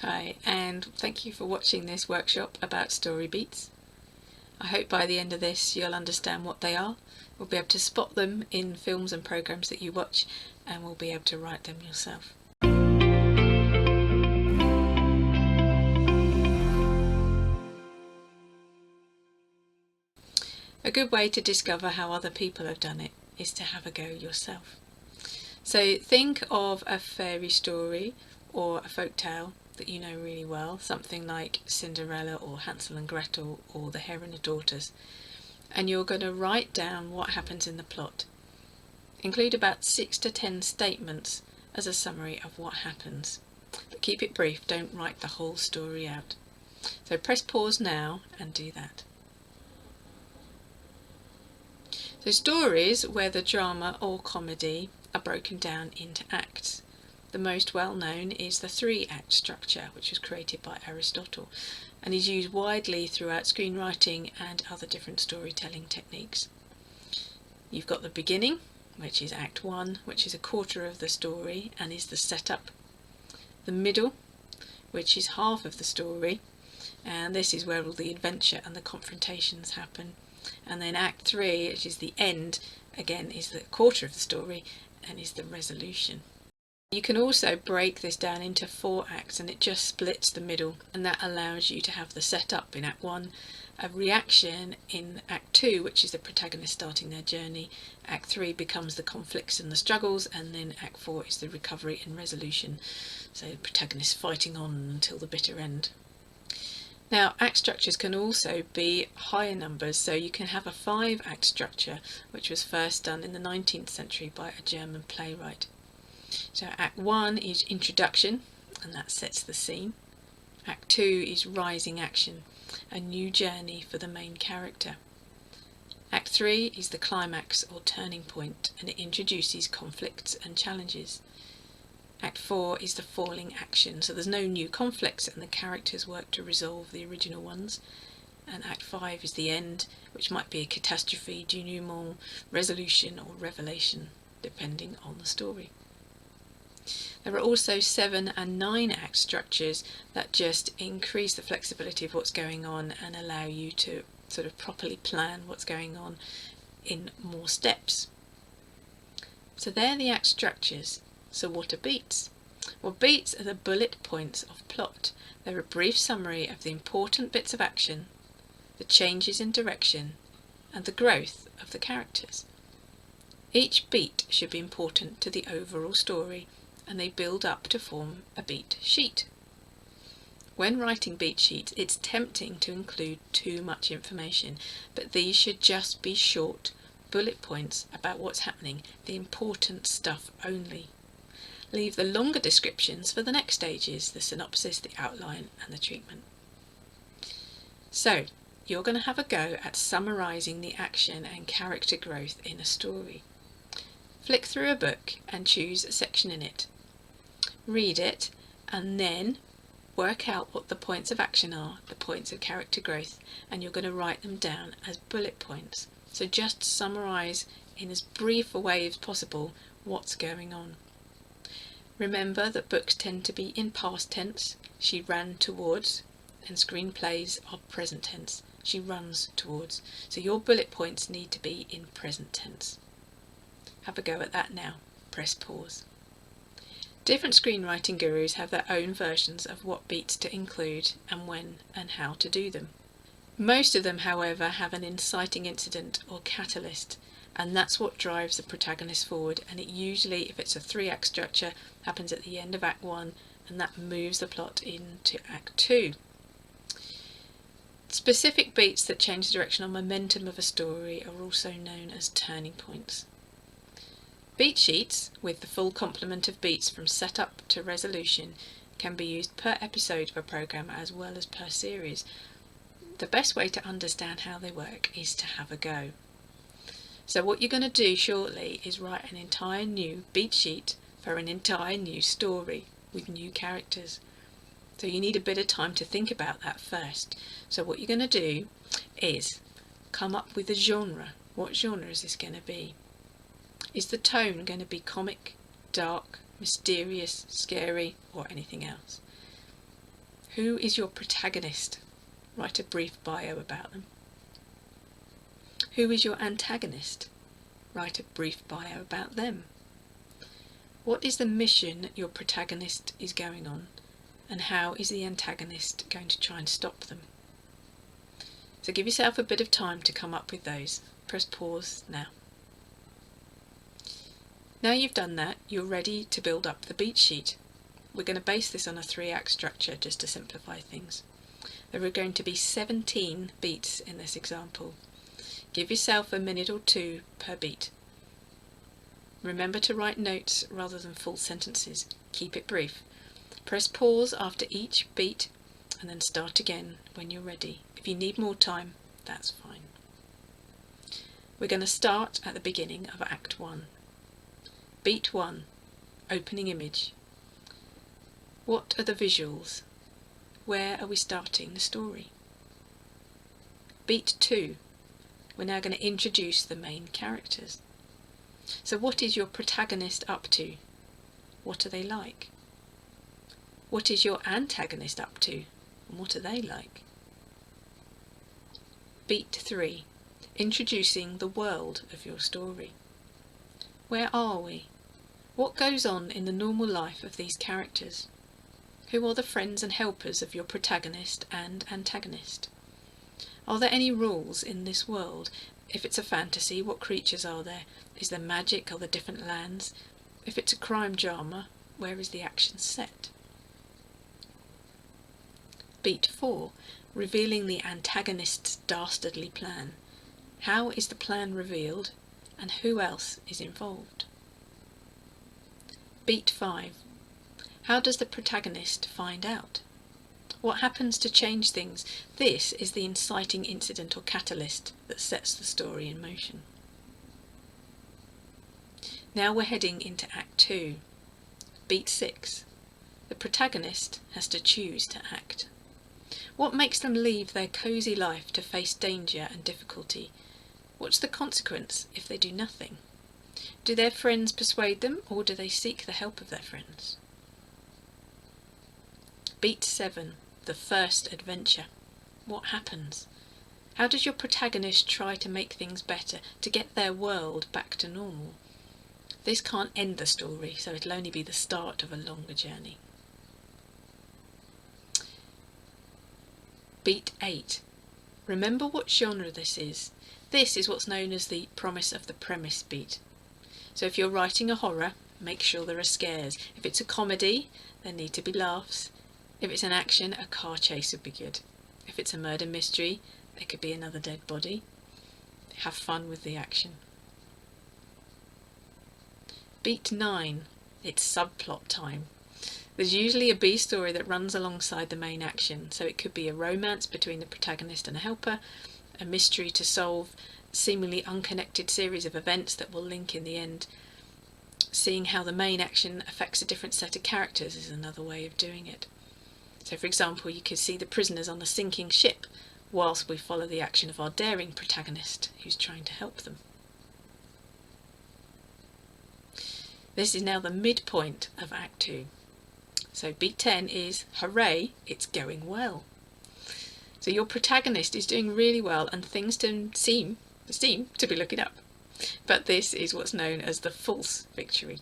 Hi, and thank you for watching this workshop about story beats. I hope by the end of this you'll understand what they are. We'll be able to spot them in films and programs that you watch, and we'll be able to write them yourself. A good way to discover how other people have done it is to have a go yourself. So think of a fairy story or a folk tale that you know really well, something like Cinderella or Hansel and Gretel or The Hare and the Tortoise, and you're going to write down what happens in the plot. Include about 6 to 10 statements as a summary of what happens, but keep it brief, don't write the whole story out. So press pause now and do that. So stories where the drama or comedy are broken down into acts. The most well known is the 3-act structure, which was created by Aristotle and is used widely throughout screenwriting and other different storytelling techniques. You've got the beginning, which is Act 1, which is a quarter of the story and is the setup. The middle, which is half of the story, and this is where all the adventure and the confrontations happen. And then Act 3, which is the end, again is the quarter of the story and is the resolution. You can also break this down into 4 acts and it just splits the middle, and that allows you to have the setup in Act 1, a reaction in Act 2, which is the protagonist starting their journey. Act 3 becomes the conflicts and the struggles, and then Act 4 is the recovery and resolution. So the protagonist fighting on until the bitter end. Now, act structures can also be higher numbers, so you can have a 5-act structure, which was first done in the 19th century by a German playwright. So Act 1 is introduction, and that sets the scene. Act 2 is rising action, a new journey for the main character. Act 3 is the climax or turning point, and it introduces conflicts and challenges. Act 4 is the falling action, so there's no new conflicts and the characters work to resolve the original ones. And Act 5 is the end, which might be a catastrophe, denouement, resolution or revelation, depending on the story. There are also 7 and 9-act structures that just increase the flexibility of what's going on and allow you to sort of properly plan what's going on in more steps. So they're the act structures. So what are beats? Well, beats are the bullet points of plot. They're a brief summary of the important bits of action, the changes in direction, and the growth of the characters. Each beat should be important to the overall story, and they build up to form a beat sheet. When writing beat sheets, it's tempting to include too much information, but these should just be short bullet points about what's happening, the important stuff only. Leave the longer descriptions for the next stages, the synopsis, the outline and the treatment. So, you're going to have a go at summarising the action and character growth in a story. Flick through a book and choose a section in it. Read it and then work out what the points of action are, the points of character growth, and you're going to write them down as bullet points. So just summarise in as brief a way as possible what's going on. Remember that books tend to be in past tense, she ran towards, and screenplays are present tense, she runs towards. So your bullet points need to be in present tense. Have a go at that now. Press pause. Different screenwriting gurus have their own versions of what beats to include and when and how to do them. Most of them, however, have an inciting incident or catalyst, and that's what drives the protagonist forward, and it usually, if it's a 3-act structure, happens at the end of Act 1 and that moves the plot into Act 2. Specific beats that change the direction or momentum of a story are also known as turning points. Beat sheets, with the full complement of beats from setup to resolution, can be used per episode of a programme as well as per series. The best way to understand how they work is to have a go. So what you're going to do shortly is write an entire new beat sheet for an entire new story with new characters. So you need a bit of time to think about that first. So what you're going to do is come up with a genre. What genre is this going to be? Is the tone going to be comic, dark, mysterious, scary, or anything else? Who is your protagonist? Write a brief bio about them. Who is your antagonist? Write a brief bio about them. What is the mission your protagonist is going on, and how is the antagonist going to try and stop them? So give yourself a bit of time to come up with those. Press pause now. Now you've done that, you're ready to build up the beat sheet. We're going to base this on a 3-act structure just to simplify things. There are going to be 17 beats in this example. Give yourself a minute or two per beat. Remember to write notes rather than full sentences. Keep it brief. Press pause after each beat and then start again when you're ready. If you need more time, that's fine. We're going to start at the beginning of Act 1. Beat 1, opening image. What are the visuals? Where are we starting the story? Beat 2, we're now going to introduce the main characters. So what is your protagonist up to? What are they like? What is your antagonist up to? And what are they like? Beat 3, introducing the world of your story. Where are we? What goes on in the normal life of these characters? Who are the friends and helpers of your protagonist and antagonist? Are there any rules in this world? If it's a fantasy, what creatures are there? Is there magic? Are there different lands? If it's a crime drama, where is the action set? Beat 4, revealing the antagonist's dastardly plan. How is the plan revealed, and who else is involved? Beat 5, how does the protagonist find out? What happens to change things? This is the inciting incident or catalyst that sets the story in motion. Now we're heading into Act 2. Beat 6. The protagonist has to choose to act. What makes them leave their cosy life to face danger and difficulty? What's the consequence if they do nothing? Do their friends persuade them, or do they seek the help of their friends? Beat 7. The first adventure. What happens? How does your protagonist try to make things better, to get their world back to normal? This can't end the story, so it'll only be the start of a longer journey. Beat 8. Remember what genre this is. This is what's known as the promise of the premise beat. So if you're writing a horror, make sure there are scares. If it's a comedy, there need to be laughs. If it's an action, a car chase would be good. If it's a murder mystery, there could be another dead body. Have fun with the action. Beat 9. It's subplot time. There's usually a B story that runs alongside the main action, so it could be a romance between the protagonist and a helper, a mystery to solve, seemingly unconnected series of events that will link in the end. Seeing how the main action affects a different set of characters is another way of doing it. So for example, you could see the prisoners on the sinking ship whilst we follow the action of our daring protagonist who's trying to help them. This is now the midpoint of Act 2. So beat 10 is, hooray, it's going well. So your protagonist is doing really well and things seem to be looking up. But this is what's known as the false victory.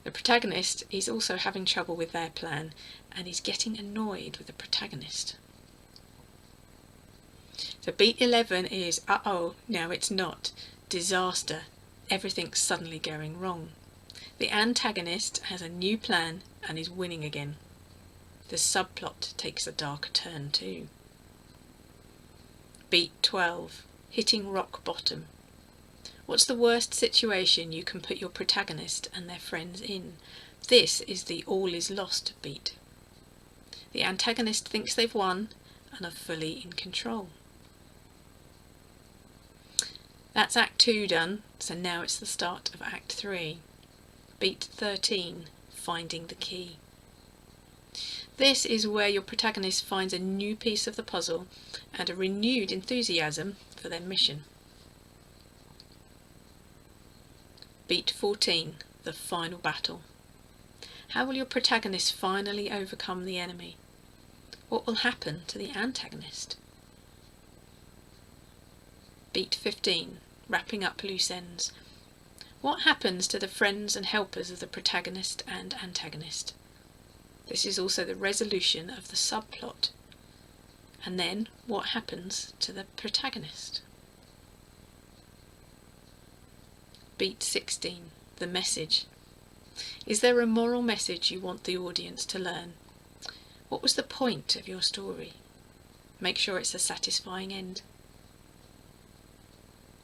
The protagonist is also having trouble with their plan and is getting annoyed with the protagonist. So beat 11 is, uh-oh, no it's not, disaster, everything's suddenly going wrong. The antagonist has a new plan and is winning again. The subplot takes a darker turn too. Beat 12, hitting rock bottom. What's the worst situation you can put your protagonist and their friends in? This is the all is lost beat. The antagonist thinks they've won and are fully in control. That's Act 2 done, so now it's the start of Act 3. Beat 13, finding the key. This is where your protagonist finds a new piece of the puzzle and a renewed enthusiasm for their mission. Beat 14, the final battle. How will your protagonist finally overcome the enemy? What will happen to the antagonist? Beat 15. Wrapping up loose ends. What happens to the friends and helpers of the protagonist and antagonist? This is also the resolution of the subplot. And then, what happens to the protagonist? Beat 16. The message. Is there a moral message you want the audience to learn? What was the point of your story? Make sure it's a satisfying end.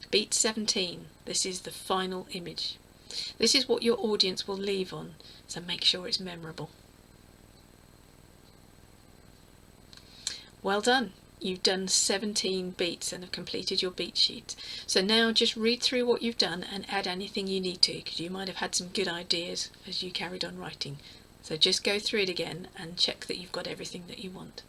Beat 17. This is the final image. This is what your audience will leave on, so make sure it's memorable. Well done. You've done 17 beats and have completed your beat sheet. So now just read through what you've done and add anything you need to, because you might have had some good ideas as you carried on writing. So just go through it again and check that you've got everything that you want.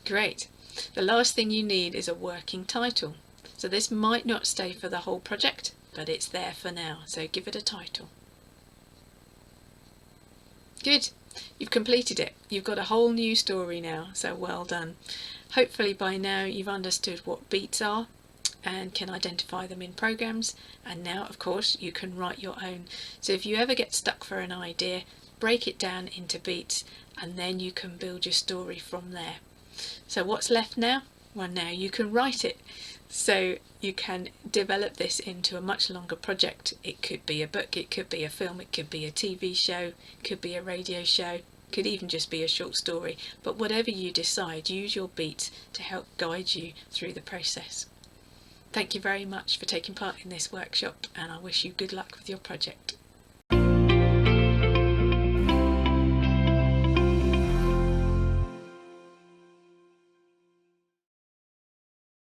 Great. The last thing you need is a working title. So this might not stay for the whole project, but it's there for now, so give it a title. Good. You've completed it. You've got a whole new story now, so well done. Hopefully by now you've understood what beats are and can identify them in programs, and now of course you can write your own. So if you ever get stuck for an idea, break it down into beats and then you can build your story from there. So what's left now? Well, now you can write it. So you can develop this into a much longer project. It could be a book, it could be a film, it could be a TV show, it could be a radio show, it could even just be a short story. But whatever you decide, use your beats to help guide you through the process. Thank you very much for taking part in this workshop, and I wish you good luck with your project.